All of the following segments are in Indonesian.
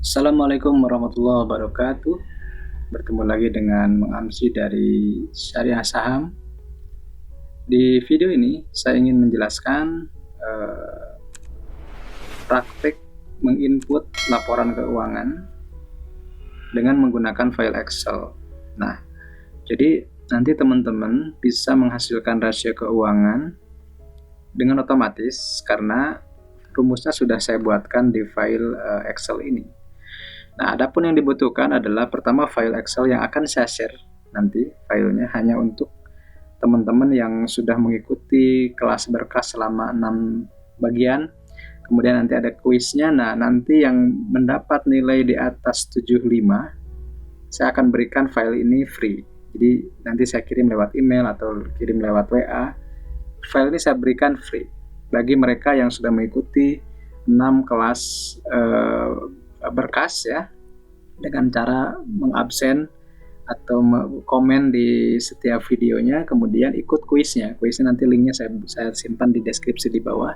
Assalamualaikum warahmatullahi wabarakatuh. Bertemu lagi dengan Mang Amsi dari Syariah Saham. Di video ini saya ingin menjelaskan praktik menginput laporan keuangan dengan menggunakan file Excel. Nah, jadi nanti teman-teman bisa menghasilkan rasio keuangan dengan otomatis karena rumusnya sudah saya buatkan di file Excel ini. Nah, adapun yang dibutuhkan adalah pertama file Excel yang akan saya share nanti filenya hanya untuk teman-teman yang sudah mengikuti kelas berkas selama 6 bagian. Kemudian nanti ada kuisnya. Nah, nanti yang mendapat nilai di atas 75 saya akan berikan file ini free. Jadi nanti saya kirim lewat email atau kirim lewat WA. File ini saya berikan free bagi mereka yang sudah mengikuti 6 kelas berkas ya, dengan cara mengabsen atau komen di setiap videonya, kemudian ikut kuisnya. Kuisnya nanti linknya saya simpan di deskripsi di bawah.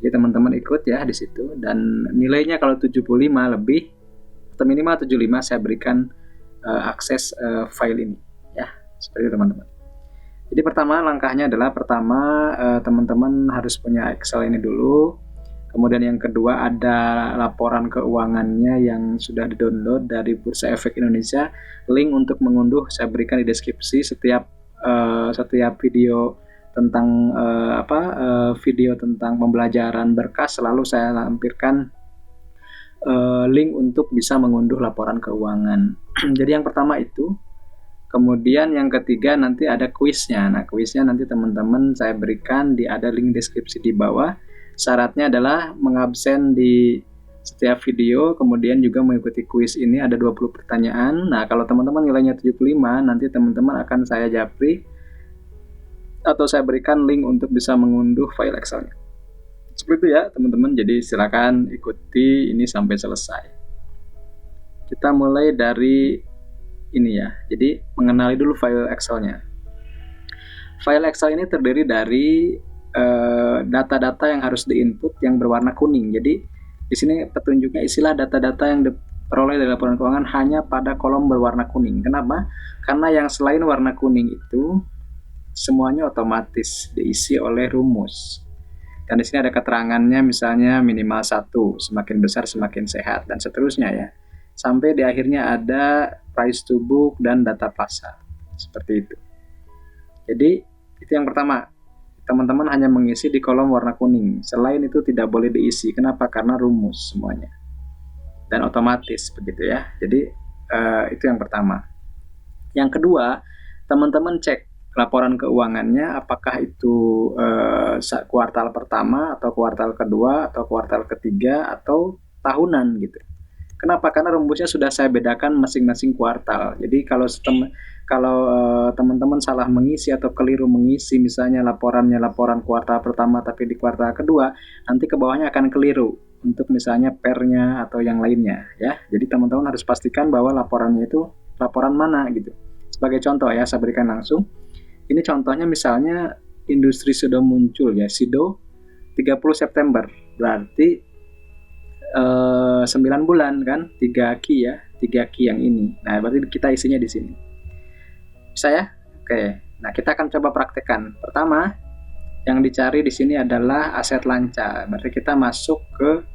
Jadi teman-teman ikut ya di situ, dan nilainya kalau 75 lebih atau minimal 75 saya berikan akses file ini ya, seperti itu teman-teman. Jadi pertama langkahnya adalah teman-teman harus punya Excel ini dulu. Kemudian yang kedua ada laporan keuangannya yang sudah di-download dari Bursa Efek Indonesia. Link untuk mengunduh saya berikan di deskripsi. Setiap video tentang video tentang pembelajaran berkas selalu saya lampirkan link untuk bisa mengunduh laporan keuangan. Jadi yang pertama itu. Kemudian yang ketiga nanti ada kuisnya. Nah, kuisnya nanti teman-teman saya berikan ada link deskripsi di bawah. Syaratnya adalah mengabsen di setiap video, kemudian juga mengikuti kuis ini ada 20 pertanyaan. Nah, kalau teman-teman nilainya 75, nanti teman-teman akan saya japri atau saya berikan link untuk bisa mengunduh file Excel-nya. Seperti itu ya, teman-teman. Jadi silakan ikuti ini sampai selesai. Kita mulai dari ini ya, jadi mengenali dulu file Excel-nya. File Excel ini terdiri dari data-data yang harus diinput yang berwarna kuning. Jadi di sini petunjuknya istilah data-data yang diperoleh dari laporan keuangan hanya pada kolom berwarna kuning. Kenapa? Karena yang selain warna kuning itu semuanya otomatis diisi oleh rumus. Dan di sini ada keterangannya, misalnya minimal 1, semakin besar semakin sehat, dan seterusnya ya. Sampai di akhirnya ada price to book dan data pasar. Seperti itu. Jadi itu yang pertama. Teman-teman hanya mengisi di kolom warna kuning. Selain itu tidak boleh diisi. Kenapa? Karena rumus semuanya. Dan otomatis begitu ya. Jadi itu yang pertama. Yang kedua, teman-teman cek laporan keuangannya apakah itu kuartal pertama atau kuartal kedua atau kuartal ketiga atau tahunan gitu. Kenapa? Karena rumusnya sudah saya bedakan masing-masing kuartal. Jadi kalau teman-teman salah mengisi atau keliru mengisi, misalnya laporan kuartal pertama tapi di kuartal kedua, nanti ke bawahnya akan keliru untuk misalnya pernya atau yang lainnya ya. Jadi teman-teman harus pastikan bahwa laporannya itu laporan mana gitu. Sebagai contoh ya, saya berikan langsung. Ini contohnya misalnya industri sudah muncul ya, SIDO 30 September. Berarti 9 bulan kan, 3 key ya, 3 key yang ini. Nah, berarti kita isinya di sini. Bisa ya? Oke. Nah, kita akan coba praktekkan. Pertama, yang dicari di sini adalah aset lancar. Berarti kita masuk ke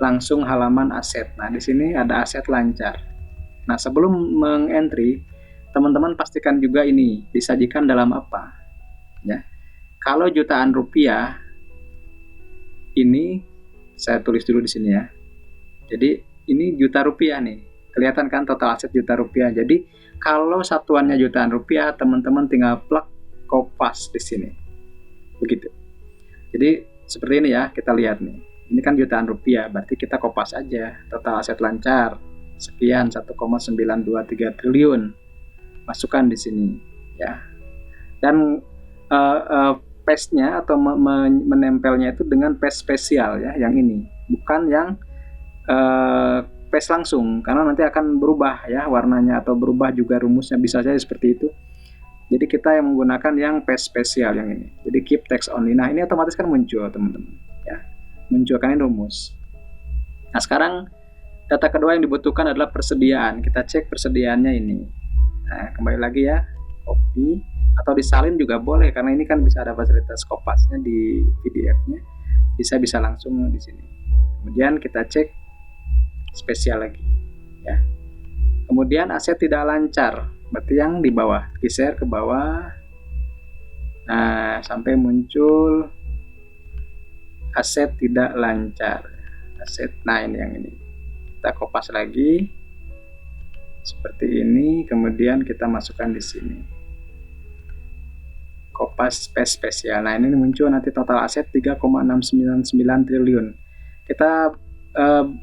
langsung halaman aset. Nah, di sini ada aset lancar. Nah, sebelum mengentry, teman-teman pastikan juga ini disajikan dalam apa. Ya. Kalau jutaan rupiah, ini saya tulis dulu di sini ya. Jadi ini juta rupiah nih, kelihatan kan total aset juta rupiah. Jadi kalau satuannya jutaan rupiah, teman-teman tinggal plug Kopas di sini, begitu. Jadi seperti ini ya, kita lihat nih. Ini kan jutaan rupiah, berarti kita kopas aja. Total aset lancar sekian 1,923 triliun. Masukkan di sini ya. Dan paste-nya atau menempelnya itu dengan paste spesial ya, yang ini, bukan yang paste langsung, karena nanti akan berubah ya warnanya atau berubah juga rumusnya, bisa saja seperti itu. Jadi kita yang menggunakan yang paste spesial yang ini. Jadi keep text only. Nah, ini otomatis kan muncul teman-teman ya, muncul kan ini rumus. Nah, sekarang Data kedua yang dibutuhkan adalah persediaan. Kita cek persediaannya ini. Nah, kembali lagi ya, copy atau disalin juga boleh karena ini kan bisa ada fasilitas kopasnya di PDF-nya. Bisa langsung di sini. Kemudian kita cek spesial lagi, ya. Kemudian aset tidak lancar, berarti yang di bawah, geser ke bawah. Nah, sampai muncul aset tidak lancar. Aset, nah ini yang ini. Kita kopas lagi seperti ini, kemudian kita masukkan di sini. Kopas spesial. Nah, ini muncul nanti total aset 3,699 triliun. Kita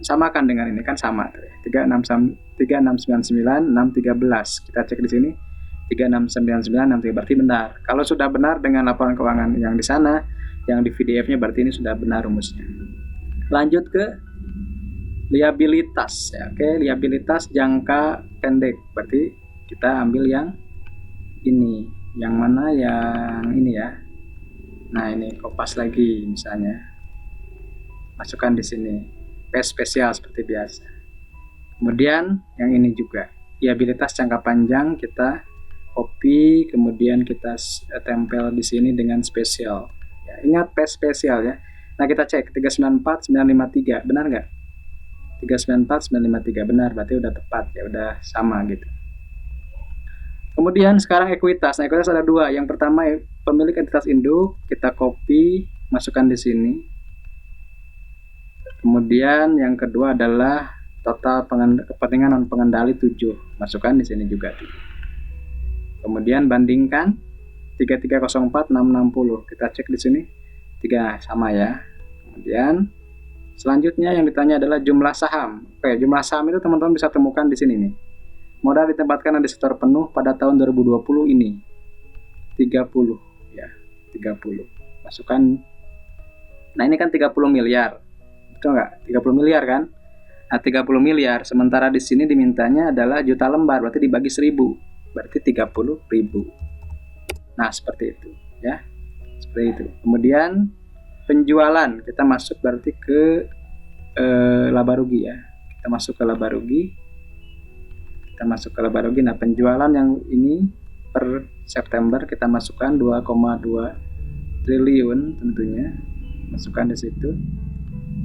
samakan dengan ini kan sama tuh ya. 3699 613. Kita cek di sini 3699 613 berarti benar. Kalau sudah benar dengan laporan keuangan yang di sana, yang di PDF-nya berarti ini sudah benar rumusnya. Lanjut ke liabilitas ya. Oke, liabilitas jangka pendek. Berarti kita ambil yang ini. Yang mana yang ini ya. Nah, ini kopas lagi misalnya. Masukkan di sini. Spesial seperti biasa. Kemudian yang ini juga. Liabilitas jangka panjang kita copy, kemudian kita tempel di sini dengan spesial. Ya, ingat spesial ya. Nah, kita cek 394953 benar nggak? 394953 benar, berarti udah tepat ya, udah sama gitu. Kemudian sekarang ekuitas. Nah, ekuitas ada dua. Yang pertama pemilik entitas induk, kita copy, masukkan di sini. Kemudian yang kedua adalah total kepentingan non pengendali 7, masukkan di sini juga. Kemudian bandingkan 3304 660. Kita cek di sini 3 sama ya. Kemudian selanjutnya yang ditanya adalah jumlah saham. Oke, jumlah saham itu teman-teman bisa temukan di sini nih. Modal ditempatkan di sektor penuh pada tahun 2020 ini 30 ya, 30. Masukkan. Nah, ini kan 30 miliar. Betul nggak? 30 miliar kan? Nah, 30 miliar. Sementara di sini dimintanya adalah juta lembar, berarti dibagi 1000. Berarti 30.000. Nah, seperti itu ya. Seperti itu. Kemudian penjualan, kita masuk berarti ke laba rugi ya. Kita masuk ke laba rugi. Nah, penjualan yang ini per September kita masukkan 2,2 triliun tentunya. Masukkan di situ.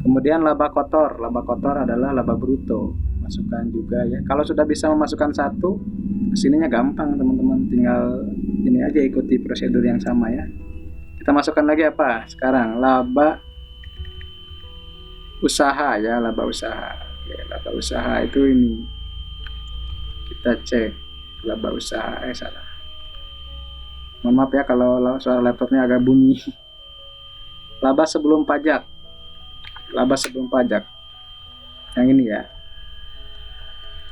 Kemudian laba kotor adalah laba bruto. Masukkan juga ya. Kalau sudah bisa memasukkan satu, kesininya gampang teman-teman. Tinggal ini aja, ikuti prosedur yang sama ya. Kita masukkan lagi apa? Sekarang laba usaha ya, laba usaha. Oke, laba usaha itu ini. Kita cek laba usaha. Salah. Mohon maaf ya kalau suara laptopnya agak bunyi. Laba sebelum pajak. Yang ini ya.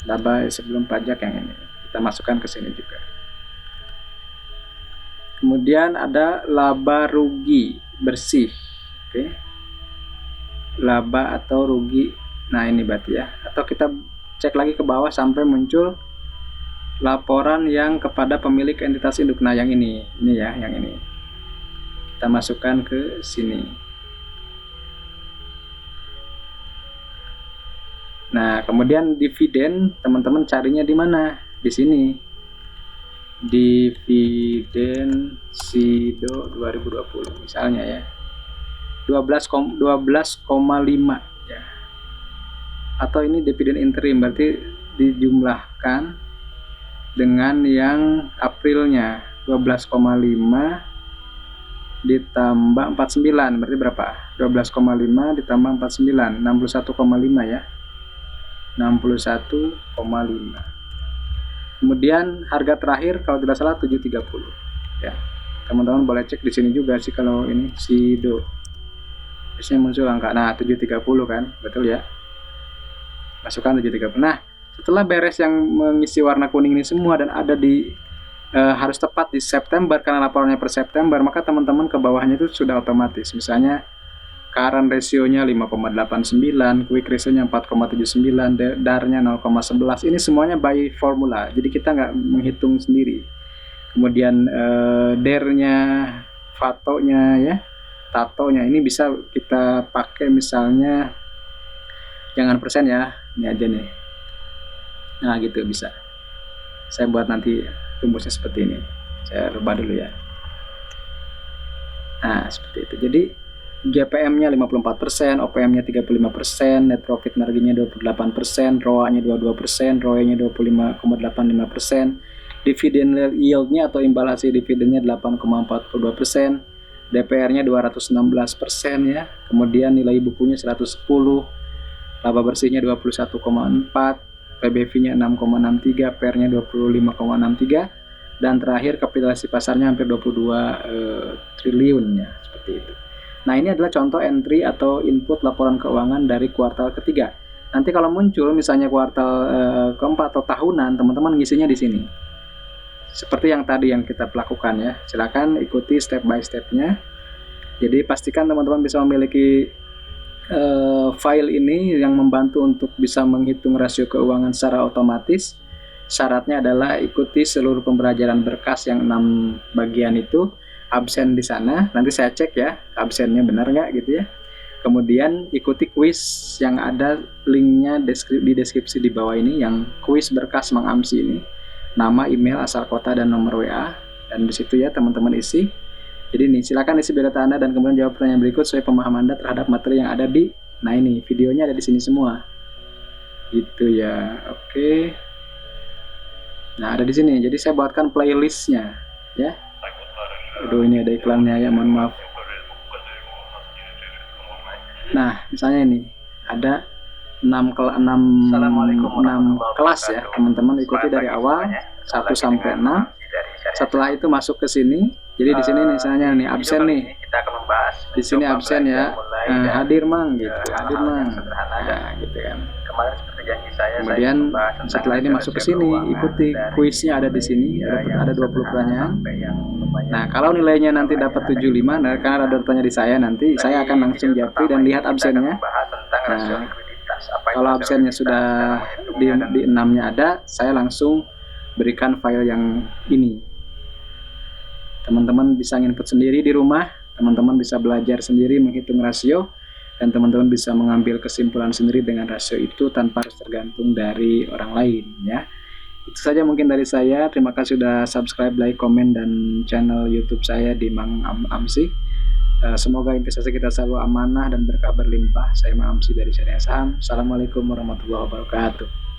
Laba sebelum pajak yang ini. Kita masukkan ke sini juga. Kemudian ada laba rugi bersih. Oke. Laba atau rugi. Nah, ini berarti ya. Atau kita cek lagi ke bawah sampai muncul laporan yang kepada pemilik entitas induk. Nah, yang ini ya, yang ini. Kita masukkan ke sini. Nah, kemudian dividen teman-teman carinya di mana? Di sini. Dividen SIDO 2020 misalnya ya. 12,5 ya. Atau ini dividen interim, berarti dijumlahkan dengan yang Aprilnya 12,5 ditambah 49 berarti berapa? 12,5 ditambah 49 61,5 ya. 61,5. Kemudian harga terakhir kalau tidak salah 730 ya. Teman-teman boleh cek di sini juga sih kalau ini SIDO. Biasanya muncul angka. Nah, 730 kan? Betul ya. Masukkan 730. Nah, setelah beres yang mengisi warna kuning ini semua dan ada di harus tepat di September karena laporannya per September, maka teman-teman ke bawahnya itu sudah otomatis. Misalnya current ratio-nya 5,89, quick ratio-nya 4,79, DAR-nya 0,11. Ini semuanya by formula. Jadi kita nggak menghitung sendiri. Kemudian DER-nya, FATO-nya ya, TATO-nya ini bisa kita pakai misalnya jangan persen ya, ini aja nih. Nah gitu bisa. Saya buat nanti rumusnya seperti ini. Saya rubah dulu ya. Nah seperti itu. Jadi GPM-nya 54%, OPM-nya 35%, net profit marginnya 28%, ROA-nya 22%, ROE-nya 25,85%, dividen yield-nya atau imbal hasil dividennya 8,42%, DPR-nya 216% ya, kemudian nilai bukunya 110, laba bersihnya 21,4, PBV-nya 6,63, PR-nya 25,63, dan terakhir kapitalisasi pasarnya hampir 22 triliun ya, seperti itu. Nah ini adalah contoh entry atau input laporan keuangan dari kuartal ketiga. Nanti kalau muncul misalnya kuartal keempat atau tahunan, teman-teman ngisinya di sini. Seperti yang tadi yang kita lakukan ya. Silakan ikuti step by stepnya. Jadi pastikan teman-teman bisa memiliki file ini yang membantu untuk bisa menghitung rasio keuangan secara otomatis. Syaratnya adalah ikuti seluruh pembelajaran berkas yang 6 bagian itu. Absen di sana, nanti saya cek ya absennya benar nggak gitu ya. Kemudian ikuti kuis yang ada linknya di deskripsi di bawah ini, yang kuis berkas Mang Amsi ini, nama, email, asal kota, dan nomor WA, dan di situ ya teman-teman isi. Jadi nih silakan isi biodata Anda dan kemudian jawab pertanyaan berikut sesuai pemahaman Anda terhadap materi yang ada di, nah ini videonya ada di sini semua gitu ya. Oke, nah ada di sini, jadi saya buatkan playlistnya ya. Aduh ini ada iklannya ya, mohon maaf. Nah misalnya ini ada 6 kelas ya, teman-teman ikuti dari awal 1 sampai 6. Setelah itu masuk ke sini. Jadi di sini misalnya nih absen nih. Di sini absen ya. Hadir Mang gitu, hadir Mang. Nah, gitu kan. Kemudian setelah ini masuk ke sini, ikuti kuisnya ada di sini, ada 20 pertanyaan. Nah, kalau nilainya nanti dapat 75, nah, karena ada tanya di saya, nanti saya akan langsung japri dan lihat absennya. Nah, kalau absennya sudah di 6-nya ada, saya langsung berikan file yang ini. Teman-teman bisa input sendiri di rumah, teman-teman bisa belajar sendiri menghitung rasio, dan teman-teman bisa mengambil kesimpulan sendiri dengan rasio itu tanpa harus tergantung dari orang lain ya. Itu saja mungkin dari saya. Terima kasih sudah subscribe, like, komen, dan channel YouTube saya di Mang Amsi. Semoga investasi kita selalu amanah dan berkah berlimpah. Saya Mang Amsi dari Syariah Saham. Assalamualaikum warahmatullahi wabarakatuh.